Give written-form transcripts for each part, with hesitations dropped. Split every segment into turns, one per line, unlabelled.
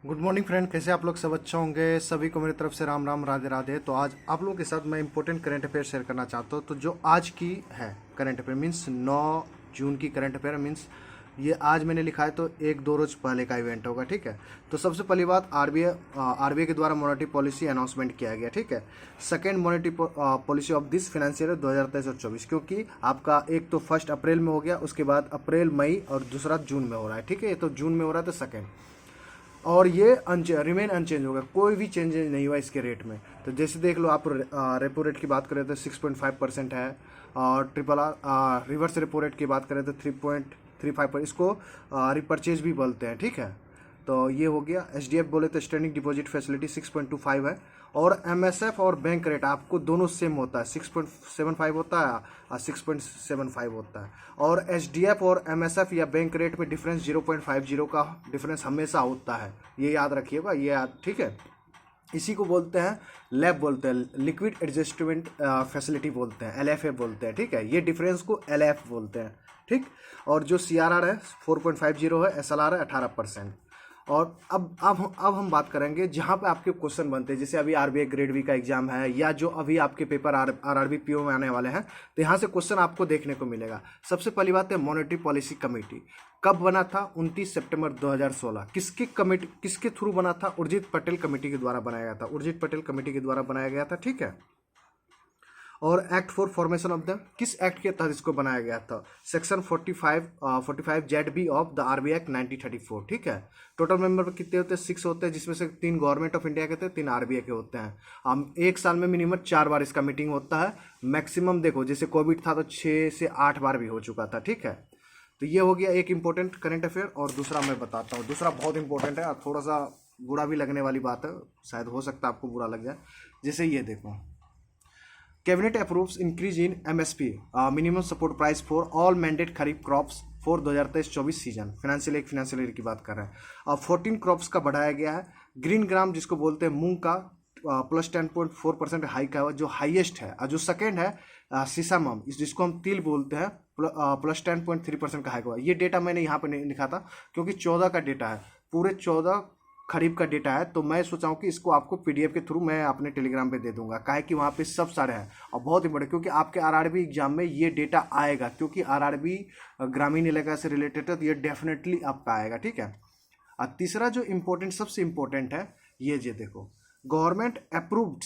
Good morning friend, कैसे आप लोग सब अच्छे होंगे। सभी को मेरी तरफ से राम राम राधे राधे। तो आज आप लोगों के साथ मैं इंपॉर्टेंट करंट अफेयर शेयर करना चाहता हूँ। तो जो आज की है करंट अफेयर मीन्स 9 जून की करंट अफेयर मीन्स ये आज मैंने लिखा है, तो एक दो रोज पहले का इवेंट होगा। ठीक है, तो सबसे पहली बात, आरबीआई के द्वारा मॉनेटरी पॉलिसी अनाउंसमेंट किया गया। ठीक है, second monetary policy of this financial 2023 और 24, क्योंकि आपका एक तो 1 अप्रैल में हो गया, उसके बाद अप्रैल मई और दूसरा जून में हो रहा है। ठीक है, ये तो जून में हो रहा है तो सेकेंड, और ये रिमेन अनचेंज होगा, कोई भी चेंज नहीं हुआ इसके रेट में। तो जैसे देख लो आप, रेपो रेट की बात करें तो 6.5% है, और triple R reverse repo rate की बात करें तो 3.35 पर, इसको रिपर्चेज भी बोलते हैं। ठीक है, तो ये हो गया। एचडीएफ बोले तो स्टैंडिंग डिपॉजिट फैसिलिटी 6.25 है, और एमएसएफ और बैंक रेट आपको दोनों सेम होता है, 6.75 होता है और 6.75 होता है। और एचडीएफ और एमएसएफ या बैंक रेट में डिफरेंस 0.50 का डिफरेंस हमेशा होता है, ये याद रखिएगा, ये याद। ठीक है, इसी को बोलते हैं लैब बोलते हैं, लिक्विड एडजस्टमेंट फैसिलिटी बोलते हैं, एलएफए बोलते हैं। ठीक है, ये डिफरेंस को एलएफ बोलते हैं। ठीक, और जो सीआरआर है 4.50 है, एसएलआर है 18%। और अब हम बात करेंगे जहाँ पे आपके क्वेश्चन बनते हैं, जैसे अभी आरबीआई ग्रेड बी का एग्जाम है, या जो अभी आपके पेपर आरआरबी पीओ में आने वाले हैं, तो यहाँ से क्वेश्चन आपको देखने को मिलेगा। सबसे पहली बात है, मॉनेटरी पॉलिसी कमेटी कब बना था? 29 सितंबर 2016। किसके थ्रू बना था? उर्जित पटेल कमेटी के द्वारा बनाया गया था, उर्जित पटेल कमेटी के द्वारा बनाया गया था। ठीक है, और act for formation of the, किस एक्ट के तहत इसको बनाया गया था? Section 45 Z B of the RBI act 1934। ठीक है, टोटल मेंबर कितने होते हैं? 6 होते हैं, जिसमें से 3 गवर्नमेंट ऑफ इंडिया के थे, 3 आरबीआई के होते हैं। हम एक साल में मिनिमम 4 बार इसका मीटिंग होता है, मैक्सिमम देखो जैसे कोविड था तो 6 से 8 बार भी हो चुका था। ठीक है, तो ये हो गया एक इंपॉर्टेंट करंट अफेयर। और दूसरा मैं बताता हूँ, दूसरा बहुत इंपॉर्टेंट है और थोड़ा सा बुरा भी लगने वाली बात है, शायद हो सकता है आपको बुरा लग जाए। जैसे ये देखो, cabinet approves increase in MSP minimum support price for all mandate kharif crops for 2023-24 season. Financial year की बात कर रहे हैं। अब 14 क्रॉप्स का बढ़ाया गया है। ग्रीन ग्राम जिसको बोलते हैं मूंग का प्लस 10.4% हाइक है, जो हाईएस्ट है। और जो सेकेंड है सीसामम, जिसको हम तिल बोलते हैं, प्लस 10.3% का हाइक हुआ। ये डेटा मैंने यहाँ पे नहीं लिखा था क्योंकि 14 का डेटा है, पूरे 14 खरीफ का डेटा है। तो मैं सोचा हूँ कि इसको आपको पीडीएफ के थ्रू मैं अपने टेलीग्राम पे दे दूंगा, काहे कि वहाँ पे सब सारे हैं और बहुत ही बड़े, क्योंकि आपके आरआरबी एग्जाम में ये डेटा आएगा, क्योंकि आरआरबी ग्रामीण इलाका से रिलेटेड है, तो ये डेफिनेटली आपका आएगा। ठीक है, और तीसरा जो इम्पोर्टेंट, सबसे इम्पोर्टेंट है, ये देखो, government approved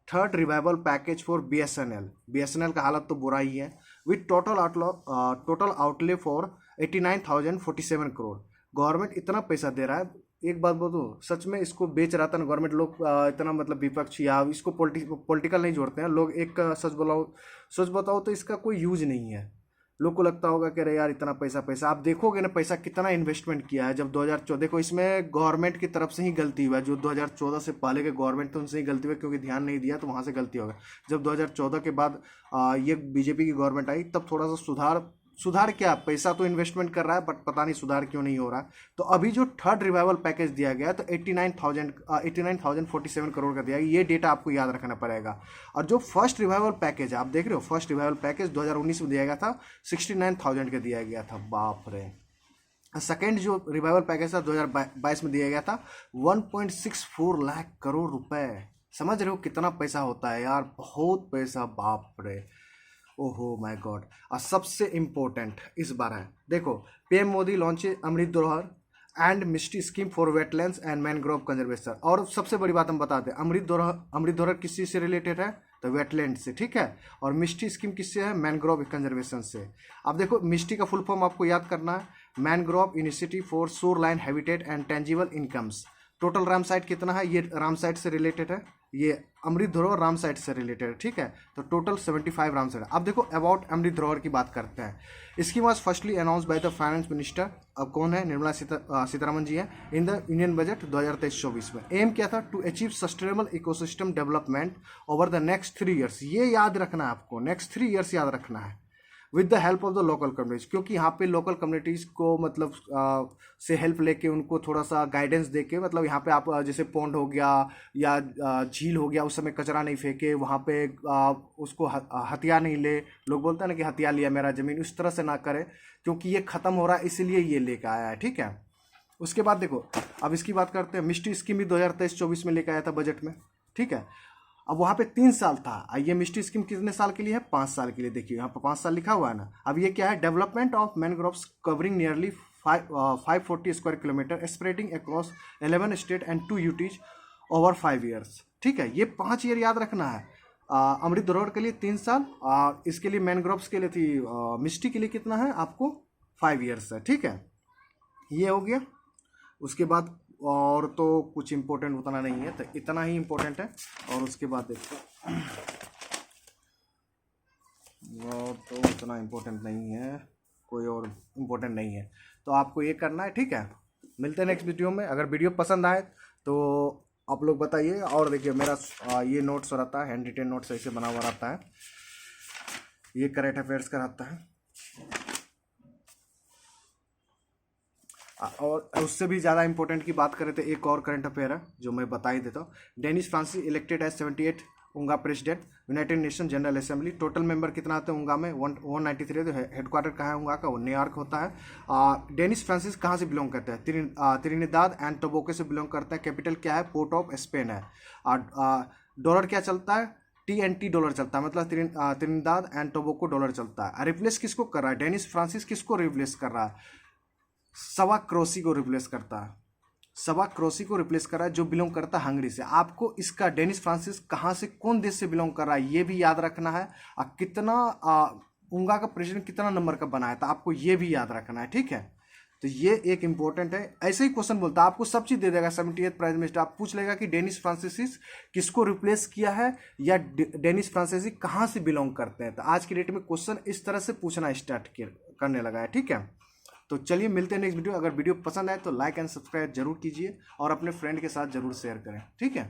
third revival package for BSNL. BSNL का हालत तो बुरा ही है, with total outlay for 89,047 crore. Government इतना पैसा दे रहा है, एक बात बोलूं, सच में इसको बेच रहा था ना गवर्नमेंट, लोग इतना मतलब विपक्ष या इसको पॉलिटिकल नहीं जोड़ते हैं लोग। एक सच बताओ तो इसका कोई यूज नहीं है। लोग को लगता होगा कि अरे यार इतना पैसा आप देखोगे ना, पैसा कितना इन्वेस्टमेंट किया है। जब 2014 को, इसमें गवर्नमेंट की तरफ से ही गलती हुआ है, जो 2014 से पहले के गवर्नमेंट थे उनसे ही गलती हुई, क्योंकि ध्यान नहीं दिया तो वहाँ से गलती होगा। जब 2014 के बाद ये बीजेपी की गवर्नमेंट आई, तब थोड़ा सा सुधार क्या, पैसा तो इन्वेस्टमेंट कर रहा है, बट पता नहीं सुधार क्यों नहीं हो रहा है। तो अभी जो थर्ड रिवाइवल पैकेज दिया गया तो 89,047 करोड़ का दिया गया, ये डेटा आपको याद रखना पड़ेगा। और जो फर्स्ट रिवाइवल पैकेज आप देख रहे हो, फर्स्ट रिवाइवल पैकेज 2019 में दिया गया था, 69,000 का दिया गया था, बाप रे। सेकेंड जो रिवाइवल पैकेज था 2022 में दिया गया था 1.64 लाख करोड़ रुपए। समझ रहे हो कितना पैसा होता है यार, बहुत पैसा, बाप रे, ओहो माय गॉड। और सबसे इम्पोर्टेंट इस बार है, देखो, पीएम मोदी लॉन्च अमृत धरोहर and mystery scheme for wetlands and mangrove conservation. और सबसे बड़ी बात हम बता दें, अमृत धरोहर किस चीज से रिलेटेड है? तो वेटलैंड से। ठीक है, और मिस्ट्री स्कीम किससे है? मैनग्रोव कंजर्वेशन से। अब देखो, मिस्ट्री का फुल फॉर्म आपको याद करना है, mangrove initiative for shore line habitat and tangible incomes. Total Ram site कितना है? ये राम साइट से रिलेटेड है, ये अमृत धरोहर राम साइट से रिलेटेड है। ठीक है, तो टोटल 75 राम साइट। अब देखो, अबाउट अमृत धरोहर की बात करते हैं। Scheme was firstly announce by the finance minister, अब कौन है? निर्मला सीतारमन जी है, इन द यूनियन बजट 2023-24 में। एम क्या था? To achieve sustainable ecosystem development over the next 3 years. ये याद रखना है आपको, नेक्स्ट 3 ईयर्स याद रखना है, with the help of the local communities. क्योंकि यहाँ पे लोकल कम्युनिटीज को मतलब से हेल्प लेके, उनको थोड़ा सा गाइडेंस देके, मतलब यहाँ पे आप जैसे पौंड हो गया या झील हो गया, उस समय कचरा नहीं फेंके, वहाँ पे उसको हथिया नहीं ले। लोग बोलते हैं ना कि हथिया लिया मेरा जमीन, उस तरह से ना करें, क्योंकि ये खत्म हो रहा है, इसीलिए ये लेके आया है। ठीक है, उसके बाद देखो, अब इसकी बात करते हैं। मिस्ट्री स्कीम भी 2023-24 में लेकर आया था बजट में, ठीक है। अब वहाँ पे 3 साल था, ये मिस्ट्री स्कीम कितने साल के लिए है? 5 साल के लिए। देखिए यहाँ पर 5 साल लिखा हुआ है ना। अब ये क्या है? Development of mangroves covering nearly 540 square kilometre spreading across 11 state and 2 UTs over 5 years, ठीक है। ये 5 ईयर याद रखना है। अमृत धरोहर के लिए 3 साल, इसके लिए मैनग्रोव्स के लिए थी, मिस्ट्री के लिए कितना है आपको? 5 ईयर्स है, ठीक है। ये हो गया। उसके बाद और तो कुछ इम्पोर्टेंट उतना नहीं है, तो इतना ही इम्पोर्टेंट है। और उसके बाद देखते हैं, और तो उतना इम्पोर्टेंट नहीं है, कोई और इम्पोर्टेंट नहीं है। तो आपको ये करना है, ठीक है। मिलते हैं नेक्स्ट वीडियो में। अगर वीडियो पसंद आए तो आप लोग बताइए। और देखिए मेरा ये नोट्स रहता है, हैंड रिटेन नोट्स ऐसे बना हुआ रहता है, ये करेंट अफेयर्स का रहता है। और उससे भी ज़्यादा इंपॉर्टेंट की बात करें तो एक और करंट अफेयर है जो मैं बता ही देता हूँ। डेनिस फ्रांसिस इलेक्टेड एज 78 उंगा president United Nation General Assembly. Total member कितना आते हैं उंगा में? 193। तो हेडक्वार्टर कहाँ है उंगा का? वो न्यूयॉर्क होता है। डेनिस फ्रांसिस कहाँ से बिलोंग करता है? त्रिनिदाद एंड टोबैगो से बिलोंग करता है। कैपिटल क्या है? पोर्ट ऑफ स्पेन है। डॉलर क्या चलता है? TNT डॉलर चलता है, मतलब त्रिनिदाद एंड टोबैगो डॉलर चलता है। रिप्लेस किसको कर रहा है? डेनिस फ्रांसिस किसको रिप्लेस कर रहा है? सवाक क्रोसी को रिप्लेस करता है। सवाक क्रोसी को रिप्लेस कर रहा है, जो बिलोंग करता है हंगरी से। आपको इसका डेनिस फ्रांसिस कहाँ से, कौन देश से बिलोंग कर रहा है, ये भी याद रखना है। कितना उंगा का प्रेसिडेंट कितना नंबर का बनाया था, आपको ये भी याद रखना है, ठीक है। तो ये एक इंपॉर्टेंट है। ऐसे ही क्वेश्चन बोलता है, आपको सब चीज दे देगा। 78th प्राइम मिनिस्टर आप पूछ लेगा कि डेनिस फ्रांसिस किसको रिप्लेस किया है, या डेनिस फ्रांसिस कहाँ से बिलोंग करते हैं। तो आज की डेट में क्वेश्चन इस तरह से पूछना स्टार्ट करने लगा है, ठीक है। तो चलिए मिलते हैं नेक्स्ट वीडियो। अगर वीडियो पसंद आए तो लाइक एंड सब्सक्राइब जरूर कीजिए और अपने फ्रेंड के साथ जरूर शेयर करें, ठीक है।